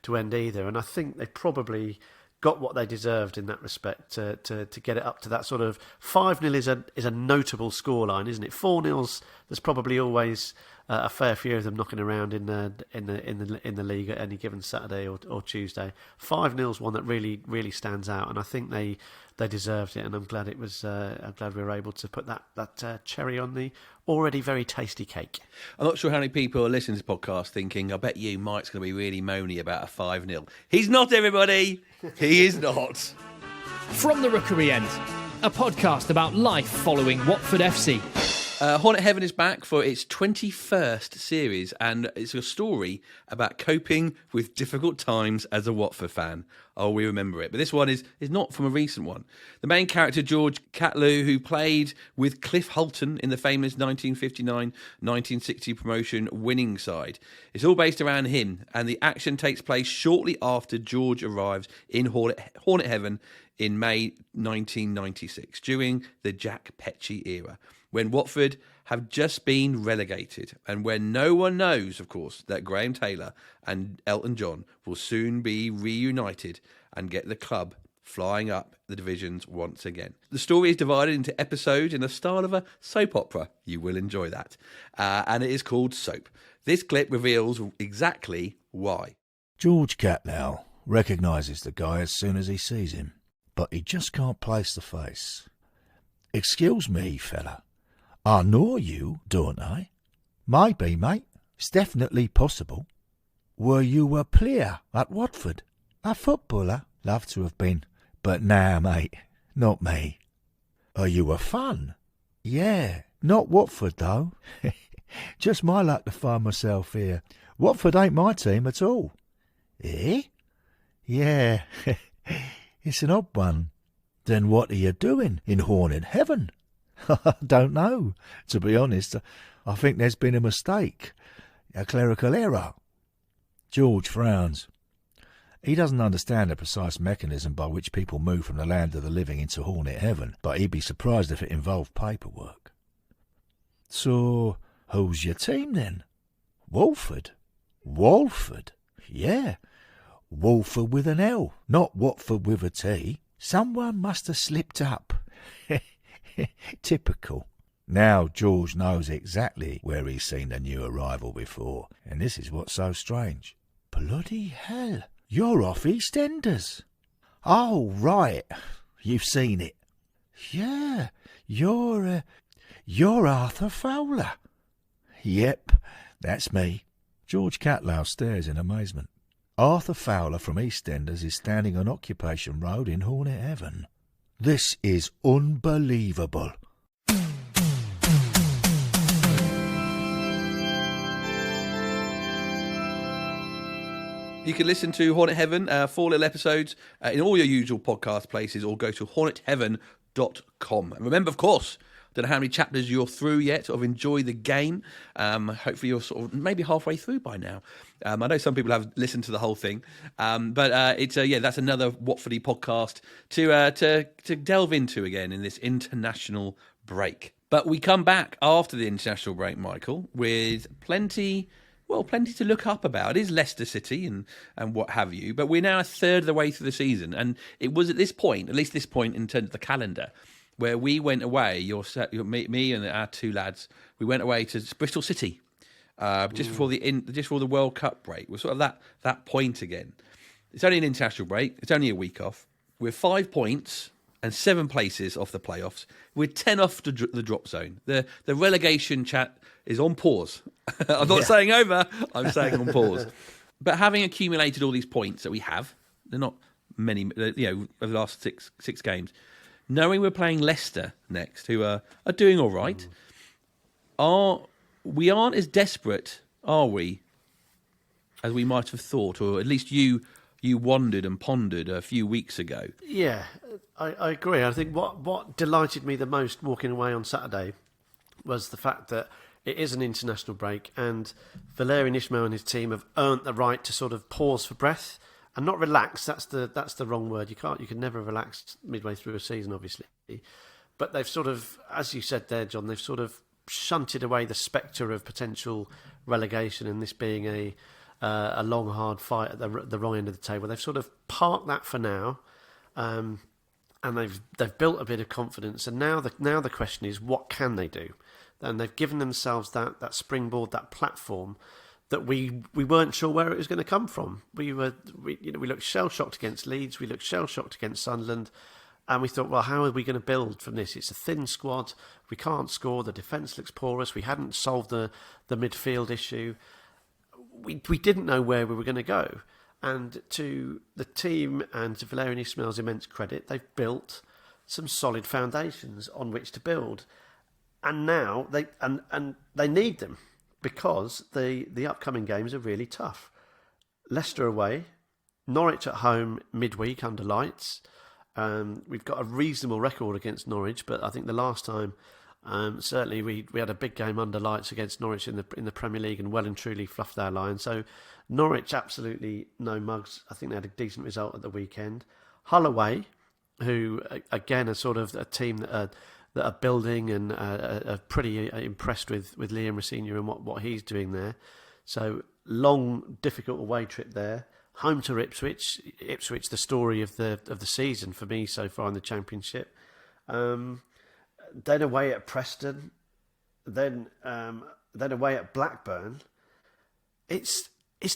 Speaker 3: to end either. And I think they probably got what they deserved in that respect to get it up to that sort of 5-0 is a notable scoreline, isn't it? 4-0's there's probably always a fair few of them knocking around in the league at any given Saturday or Tuesday. 5-0's one that really stands out, and I think they deserved it. And I'm glad I'm glad we were able to put that cherry on the already very tasty cake.
Speaker 1: I'm not sure how many people are listening to this podcast thinking, I bet you Mike's going to be really moany about a 5-0. He's not, everybody. He is not.
Speaker 4: From the Rookery End, a podcast about life following Watford FC.
Speaker 1: Hornet Heaven is back for its 21st series, and it's a story about coping with difficult times as a Watford fan. Oh, we remember it. But this one is not from a recent one. The main character, George Catlew, who played with Cliff Hulton in the famous 1959-1960 promotion winning side. It's all based around him, and the action takes place shortly after George arrives in Hornet Heaven in May 1996, during the Jack Petchey era, when Watford have just been relegated, and when no one knows, of course, that Graham Taylor and Elton John will soon be reunited and get the club flying up the divisions once again. The story is divided into episodes in the style of a soap opera. You will enjoy that. And it is called Soap. This clip reveals exactly why.
Speaker 5: George Catlew recognises the guy as soon as he sees him, but he just can't place the face. "Excuse me, fella. I know you, don't I?" "Maybe, mate. It's definitely possible." "Were you a player at Watford?" "A footballer?" "Love to have been. But nah, mate. Not me." "Are you a fan?" "Yeah. Not Watford, though. Just my luck to find myself here. Watford ain't my team at all." "Eh?" "Yeah. It's an odd one." "Then what are you doing in Hornet Heaven?" "I don't know. To be honest, I think there's been a mistake. A clerical error." George frowns. He doesn't understand the precise mechanism by which people move from the land of the living into Hornet Heaven, but he'd be surprised if it involved paperwork. "So, who's your team then?" "Walford." "Walford?" "Yeah. Walford with an L, not Watford with a T. Someone must have slipped up." Typical. Now George knows exactly where he's seen the new arrival before, and this is what's so strange. "Bloody hell, you're off EastEnders." "Oh, right, you've seen it." "Yeah, you're Arthur Fowler." "Yep, that's me." George Catlew stares in amazement. Arthur Fowler from EastEnders is standing on Occupation Road in Hornet Heaven. This is unbelievable.
Speaker 1: You can listen to Hornet Heaven, 4 little episodes, in all your usual podcast places, or go to hornetheaven.com. And remember, of course, I don't know how many chapters you're through yet, of enjoy the game. Hopefully you're sort of maybe halfway through by now. I know some people have listened to the whole thing, but it's that's another Watfordy podcast to delve into again in this international break. But we come back after the international break, Michael, with plenty to look up about. It is Leicester City and what have you, but we're now a third of the way through the season, and it was at this point, at least this point in terms of the calendar, where we went away, me and our 2 lads, we went away to Bristol City just before the World Cup break. We're sort of that point again. It's only an international break. It's only a week off. We're 5 points and 7 places off the playoffs. We're 10 off the drop zone. The relegation chat is on pause. I'm not saying over. I'm saying on pause. But having accumulated all these points that we have, they're not many, over the last six games. Knowing we're playing Leicester next, who are doing all right, we aren't as desperate, are we, as we might have thought, or at least you wondered and pondered a few weeks ago.
Speaker 3: Yeah, I agree. I think what delighted me the most walking away on Saturday was the fact that it is an international break, and Valérien Ismaël and his team have earned the right to sort of pause for breath and not relax. That's the wrong word. You can never relax midway through a season, obviously. But they've sort of, as you said there, John, they've sort of shunted away the spectre of potential relegation, and this being a long, hard fight at the wrong end of the table. They've sort of parked that for now, and they've built a bit of confidence. And now the question is, what can they do? and they've given themselves that springboard, that platform that we weren't sure where it was going to come from. We looked shell shocked against Leeds, we looked shell shocked against Sunderland, and we thought, well, how are we going to build from this? It's a thin squad. We can't score. The defence looks porous. We hadn't solved the midfield issue. We didn't know where we were going to go. And to the team and to Valérien Ismaël's immense credit, they've built some solid foundations on which to build. And now they need them, because the upcoming games are really tough. Leicester away, Norwich at home midweek under lights. We've got a reasonable record against Norwich, but I think the last time, certainly we had a big game under lights against Norwich in the Premier League and well and truly fluffed their line. So Norwich, absolutely no mugs. I think they had a decent result at the weekend. Hull away, who again are sort of a team that are building and are pretty impressed with Liam Rosenior and what he's doing there. So long, difficult away trip there. Home to Ipswich. Ipswich, the story of the season for me so far in the Championship. Then away at Preston. Then away at Blackburn. It's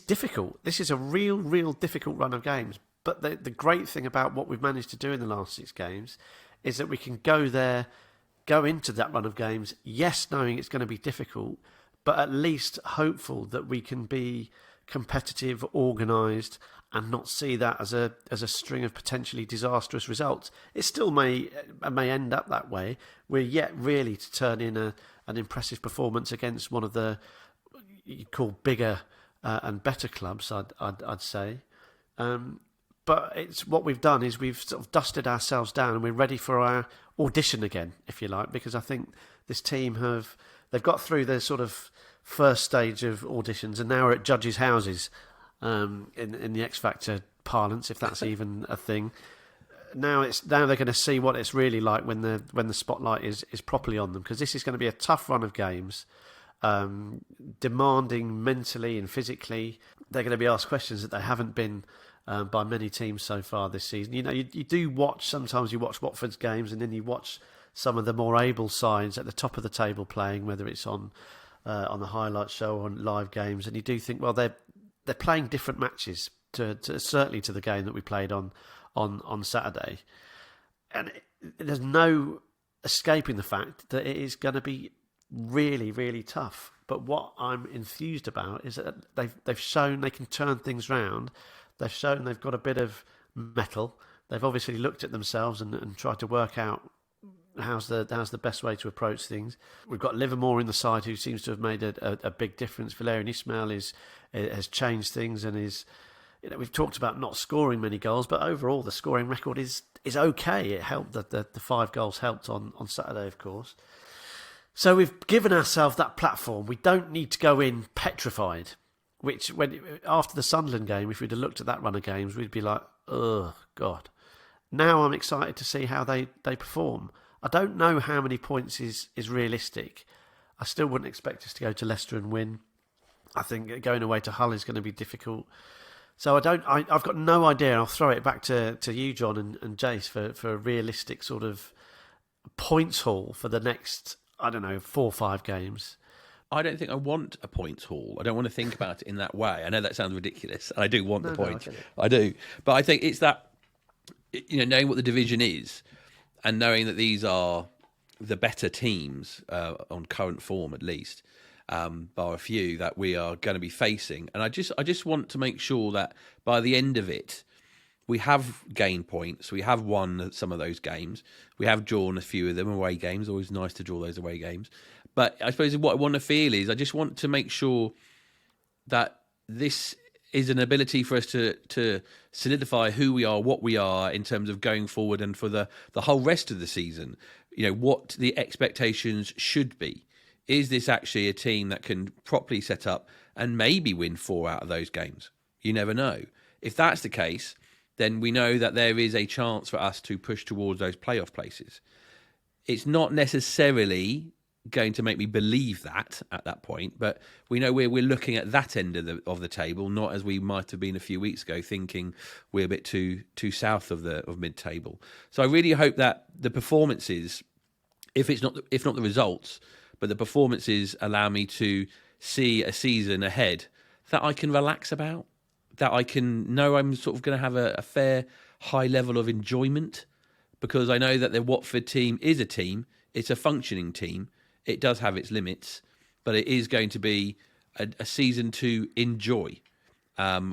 Speaker 3: difficult. This is a real difficult run of games. But the great thing about what we've managed to do in the last 6 games is that we can go into that run of games, yes, knowing it's going to be difficult, but at least hopeful that we can be competitive, organised, and not see that as a string of potentially disastrous results. It still may end up that way. We're yet really to turn in an impressive performance against one of the you call bigger and better clubs, I'd say. But it's what we've done is we've sort of dusted ourselves down and we're ready for our audition again, if you like, because I think this team they've got through their sort of first stage of auditions and now we're at judges' houses in the X Factor parlance, if that's even a thing. Now they're going to see what it's really like when the spotlight is properly on them, because this is going to be a tough run of games, demanding mentally and physically. They're going to be asked questions that they haven't been by many teams so far this season. You know, you do watch, sometimes you watch Watford's games and then you watch some of the more able sides at the top of the table playing, whether it's on the highlight show or on live games, and you do think, well, they're playing different matches to certainly to the game that we played on Saturday. And there's no escaping the fact that it is going to be really, really tough. But what I'm enthused about is that they've shown they can turn things round. They've shown they've got a bit of mettle. They've obviously looked at themselves and tried to work out how's the best way to approach things. We've got Livermore in the side who seems to have made a big difference. Valérien Ismaël has changed things and is, you know, we've talked about not scoring many goals, but overall the scoring record is okay. It helped that the 5 goals helped on Saturday, of course. So we've given ourselves that platform. We don't need to go in petrified, which after the Sunderland game, if we'd have looked at that run of games, we'd be like, oh, God. Now I'm excited to see how they perform. I don't know how many points is realistic. I still wouldn't expect us to go to Leicester and win. I think going away to Hull is going to be difficult. So I've got no idea. I'll throw it back to you, Jon and Jas, for a realistic sort of points haul for the next, 4 or 5 games.
Speaker 1: I don't think I want a points haul. I don't want to think about it in that way. I know that sounds ridiculous. I do want the points. I do. But I think it's that, knowing what the division is and knowing that these are the better teams on current form, at least, bar a few that we are going to be facing. And I just want to make sure that by the end of it, we have gained points. We have won some of those games. We have drawn a few of them away games. Always nice to draw those away games. But I suppose what I want to feel is I just want to make sure that this is an ability for us to solidify who we are, what we are in terms of going forward and for the whole rest of the season. What the expectations should be. Is this actually a team that can properly set up and maybe win 4 out of those games? You never know. If that's the case, then we know that there is a chance for us to push towards those playoff places. It's not necessarily going to make me believe that at that point, but we know we're looking at that end of the table, not as we might have been a few weeks ago, thinking we're a bit too south of mid-table. So I really hope that the performances, if not the results, but the performances allow me to see a season ahead that I can relax about, that I can know I'm sort of going to have a fair high level of enjoyment, because I know that the Watford team is a team. It's a functioning team. It does have its limits, but it is going to be a season to enjoy,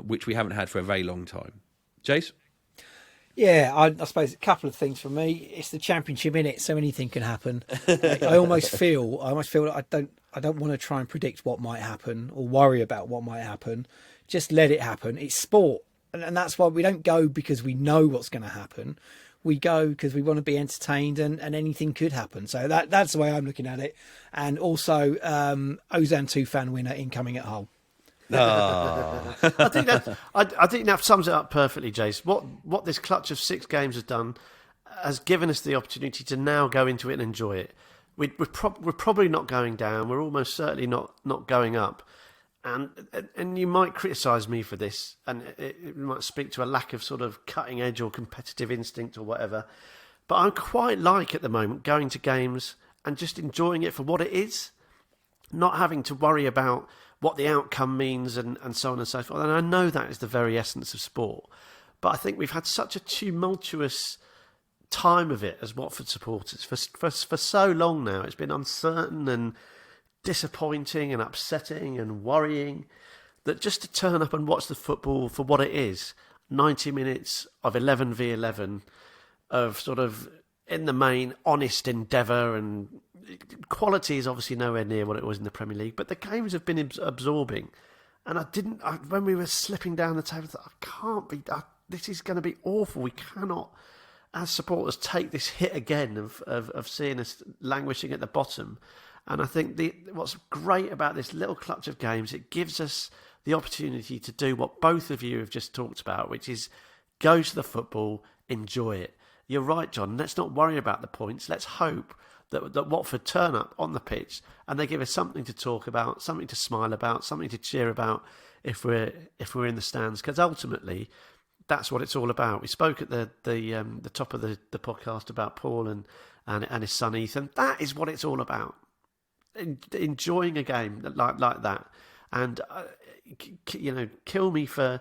Speaker 1: which we haven't had for a very long time. Jace?
Speaker 2: Yeah, I suppose a couple of things for me. It's the Championship, in it, so anything can happen. I almost feel that I don't want to try and predict what might happen or worry about what might happen. Just let it happen. It's sport, and that's why we don't go because we know what's going to happen. We go because we want to be entertained, and anything could happen. So that's the way I'm looking at it. And also, Ozan Tufan winner incoming at Hull.
Speaker 3: I think that sums it up perfectly, Jace. What this clutch of 6 games has done has given us the opportunity to now go into it and enjoy it. We're probably not going down. We're almost certainly not going up. And you might criticise me for this, and it might speak to a lack of sort of cutting edge or competitive instinct or whatever. But I'm quite like at the moment going to games and just enjoying it for what it is, not having to worry about what the outcome means and so on and so forth. And I know that is the very essence of sport. But I think we've had such a tumultuous time of it as Watford supporters for so long now. It's been uncertain and disappointing and upsetting and worrying, that just to turn up and watch the football for what it is, 90 minutes of 11v11 of sort of, in the main, honest endeavour, and quality is obviously nowhere near what it was in the Premier League, but the games have been absorbing. And when we were slipping down the table, I can't be, this is going to be awful. We cannot, as supporters, take this hit again of seeing us languishing at the bottom. And I think what's great about this little clutch of games, it gives us the opportunity to do what both of you have just talked about, which is go to the football, enjoy it. You're right, John. Let's not worry about the points. Let's hope that Watford turn up on the pitch and they give us something to talk about, something to smile about, something to cheer about if we're in the stands. Because ultimately, that's what it's all about. We spoke at the top of the podcast about Paul and his son Ethan. That is what it's all about. Enjoying a game like that, and kill me for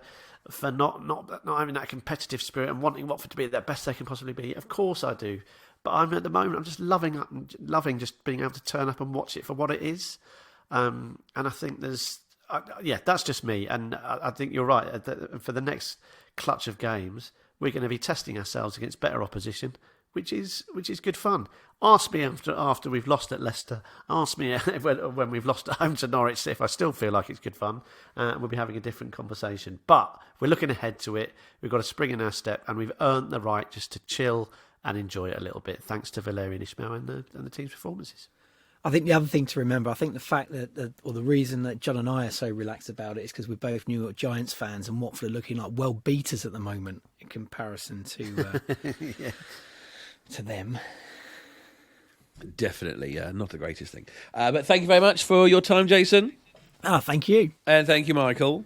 Speaker 3: not having that competitive spirit and wanting Watford to be the best they can possibly be. Of course I do, but at the moment I'm just loving just being able to turn up and watch it for what it is. And I think that's just me, and I think you're right. For the next clutch of games, we're going to be testing ourselves against better opposition, which is good fun. Ask me after we've lost at Leicester. Ask me when we've lost at home to Norwich if I still feel like it's good fun. We'll be having a different conversation. But we're looking ahead to it. We've got a spring in our step, and we've earned the right just to chill and enjoy it a little bit, thanks to Valérien Ismaël and the team's performances.
Speaker 2: I think the other thing to remember, I think the fact that, the reason that John and I are so relaxed about it is because we're both New York Giants fans, and Watford are looking like well beaters at the moment in comparison to to them.
Speaker 1: Definitely not the greatest thing. But thank you very much for your time, Jason.
Speaker 2: Thank you.
Speaker 1: And thank you, Michael.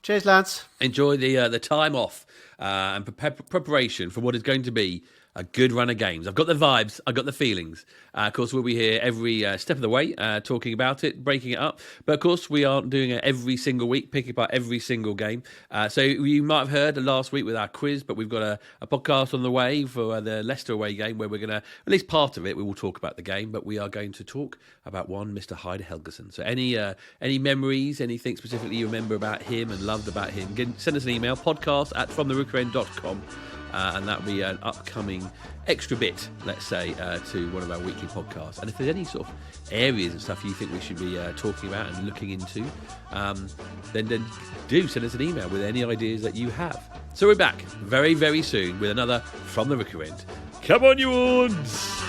Speaker 3: Cheers, lads.
Speaker 1: Enjoy the time off and preparation for what is going to be a good run of games. I've got the vibes. I've got the feelings. Of course, we'll be here every step of the way, talking about it, breaking it up. But of course, we aren't doing it every single week, picking apart every single game. So you might have heard last week with our quiz, but we've got a podcast on the way for the Leicester away game, where we're going to, at least part of it, we will talk about the game, but we are going to talk about one Mr. Heide Helgeson. So any memories, anything specifically you remember about him and loved about him, send us an email, podcast@fromtherookeryend.com. And that'll be an upcoming extra bit, let's say, to one of our weekly podcasts. And if there's any sort of areas and stuff you think we should be talking about and looking into, then do send us an email with any ideas that you have. So we're back very, very soon with another From the Rookery End. Come on, you Orns!